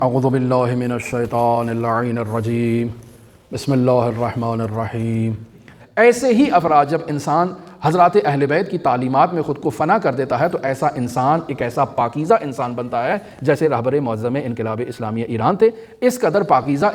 اعوذ باللہ من الشیطان اللعین الرجیم بسم اللہ الرحمن الرحیم۔ ایسے ہی افراد جب انسان حضرات اہل بیت کی تعلیمات میں خود کو فنا کر دیتا ہے تو ایسا انسان ایک ایسا پاکیزہ انسان بنتا ہے جیسے رہبر معظم انقلاب اسلامیہ ایران تھے۔ اس قدر پاکیزہ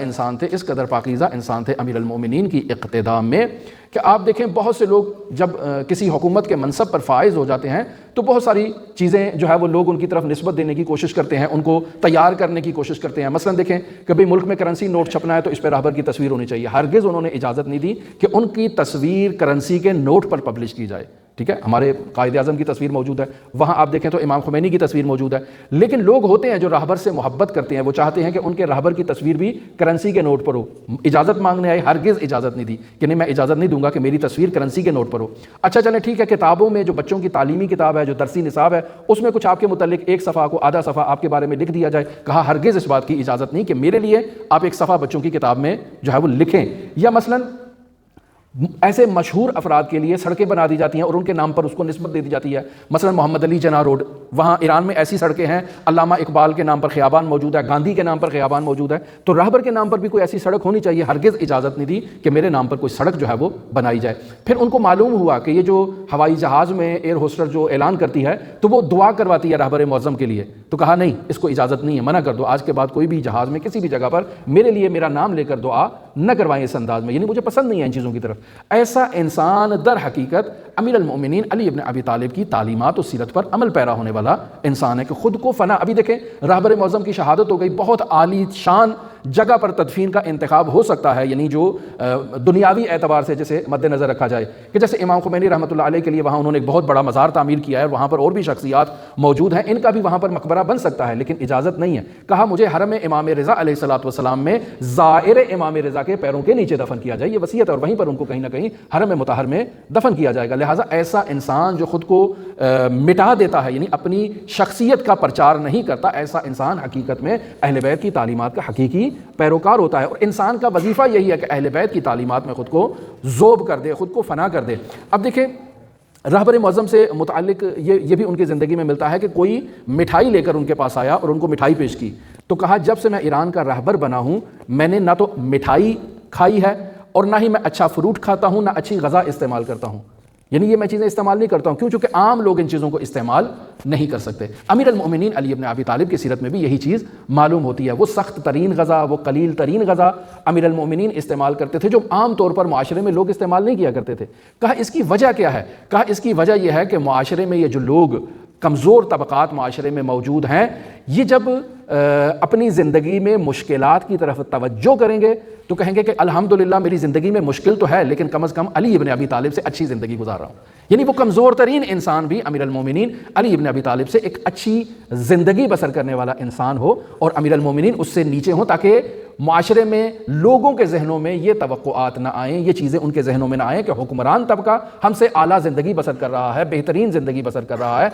انسان تھے امیر المومنین کی اقتداء میں کہ آپ دیکھیں بہت سے لوگ جب کسی حکومت کے منصب پر فائز ہو جاتے ہیں تو بہت ساری چیزیں جو ہے وہ لوگ ان کی طرف نسبت دینے کی کوشش کرتے ہیں، ان کو تیار کرنے کی کوشش کرتے ہیں۔ مثلا دیکھیں کبھی ملک میں کرنسی نوٹ چھپنا ہے تو اس پہ رہبر کی تصویر ہونی چاہیے، ہرگز انہوں نے اجازت نہیں دی کہ ان کی تصویر کرنسی کے نوٹ پر پبلش کی جائے، ٹھیک ہے۔ ہمارے قائد اعظم کی تصویر موجود ہے، وہاں آپ دیکھیں تو امام خمینی کی تصویر موجود ہے، لیکن لوگ ہوتے ہیں جو رہبر سے محبت کرتے ہیں، وہ چاہتے ہیں کہ ان کے رہبر کی تصویر بھی کرنسی کے نوٹ پر ہو۔ اجازت مانگنے آئے، ہرگز اجازت نہیں دی کہ نہیں، میں اجازت نہیں دوں گا کہ میری تصویر کرنسی کے نوٹ پر ہو۔ اچھا چلیں ٹھیک ہے، کتابوں میں جو بچوں کی تعلیمی کتاب ہے، جو درسی نصاب ہے، اس میں کچھ آپ کے متعلق ایک صفحہ کو آدھا صفحہ آپ کے بارے میں لکھ دیا جائے، کہا ہرگز اس بات کی اجازت نہیں کہ میرے لیے آپ ایک صفحہ بچوں کی کتاب میں جو ہے وہ لکھیں۔ یا مثلا ایسے مشہور افراد کے لیے سڑکیں بنا دی جاتی ہیں اور ان کے نام پر اس کو نسبت دے دی جاتی ہے، مثلا محمد علی جناح روڈ، وہاں ایران میں ایسی سڑکیں ہیں، علامہ اقبال کے نام پر خیابان موجود ہے، گاندھی کے نام پر خیابان موجود ہے، تو رہبر کے نام پر بھی کوئی ایسی سڑک ہونی چاہیے۔ ہرگز اجازت نہیں دی کہ میرے نام پر کوئی سڑک جو ہے وہ بنائی جائے۔ پھر ان کو معلوم ہوا کہ یہ جو ہوائی جہاز میں ایئر ہوسٹر جو اعلان کرتی ہے تو وہ دعا کرواتی ہے رہبر معظم کے لیے، تو کہا نہیں، اس کو اجازت نہیں ہے، منع کر دو، آج کے بعد کوئی بھی جہاز میں کسی بھی جگہ پر میرے لیے میرا نام لے کر دعا نہ کروائیں اس انداز میں، یعنی مجھے پسند نہیں ہے ان چیزوں کی طرف۔ ایسا انسان در حقیقت امیر المومنین علی ابن ابی طالب کی تعلیمات و سیرت پر عمل پیرا ہونے والا انسان ہے کہ خود کو فنا۔ ابھی دیکھیں رہبر معظم کی شہادت ہو گئی، بہت عالی شان جگہ پر تدفین کا انتخاب ہو سکتا ہے، یعنی جو دنیاوی اعتبار سے جسے مد نظر رکھا جائے کہ جیسے امام خمینی رحمۃ اللہ علیہ کے لیے وہاں انہوں نے ایک بہت بڑا مزار تعمیر کیا ہے، وہاں پر اور بھی شخصیات موجود ہیں، ان کا بھی وہاں پر مقبرہ بن سکتا ہے، لیکن اجازت نہیں ہے۔ کہا مجھے حرم امام رضا علیہ السلام میں زائر امام رضا کے پیروں کے نیچے دفن کیا جائے، یہ وصیت ہے، اور وہیں پر ان کو کہیں نہ کہیں حرم مطہر میں دفن کیا جائے گا۔ لہٰذا ایسا انسان جو خود کو مٹا دیتا ہے، یعنی اپنی شخصیت کا پرچار نہیں کرتا، ایسا انسان حقیقت میں اہل بیت کی تعلیمات کا حقیقی پیروکار ہوتا ہے، اور انسان کا وظیفہ یہی ہے کہ اہل بیت کی تعلیمات میں خود کو ذوب کر دے، خود کو فنا کر دے۔ اب دیکھیں رہبر معظم سے متعلق یہ بھی ان کی زندگی میں ملتا ہے کہ کوئی مٹھائی لے کر ان کے پاس آیا اور ان کو مٹھائی پیش کی، تو کہا جب سے میں ایران کا رہبر بنا ہوں میں نے نہ تو مٹھائی کھائی ہے اور نہ ہی میں اچھا فروٹ کھاتا ہوں، نہ اچھی غذا استعمال کرتا ہوں، یعنی یہ میں چیزیں استعمال نہیں کرتا ہوں، کیوں؟ چونکہ عام لوگ ان چیزوں کو استعمال نہیں کر سکتے۔ امیر المومنین علی ابن ابی طالب کی سیرت میں بھی یہی چیز معلوم ہوتی ہے، وہ سخت ترین غذا، وہ قلیل ترین غذا امیر المومنین استعمال کرتے تھے جو عام طور پر معاشرے میں لوگ استعمال نہیں کیا کرتے تھے۔ کہا اس کی وجہ کیا ہے؟ کہا اس کی وجہ یہ ہے کہ معاشرے میں یہ جو لوگ کمزور طبقات معاشرے میں موجود ہیں، یہ جب اپنی زندگی میں مشکلات کی طرف توجہ کریں گے تو کہیں گے کہ الحمدللہ میری زندگی میں مشکل تو ہے لیکن کم از کم علی ابن ابی طالب سے اچھی زندگی گزار رہا ہوں۔ یعنی وہ کمزور ترین انسان بھی امیر المومنین علی ابن ابی طالب سے ایک اچھی زندگی بسر کرنے والا انسان ہو، اور امیر المومنین اس سے نیچے ہوں، تاکہ معاشرے میں لوگوں کے ذہنوں میں یہ توقعات نہ آئیں، یہ چیزیں ان کے ذہنوں میں نہ آئیں کہ حکمران طبقہ ہم سے اعلیٰ زندگی بسر کر رہا ہے، بہترین زندگی بسر کر رہا ہے،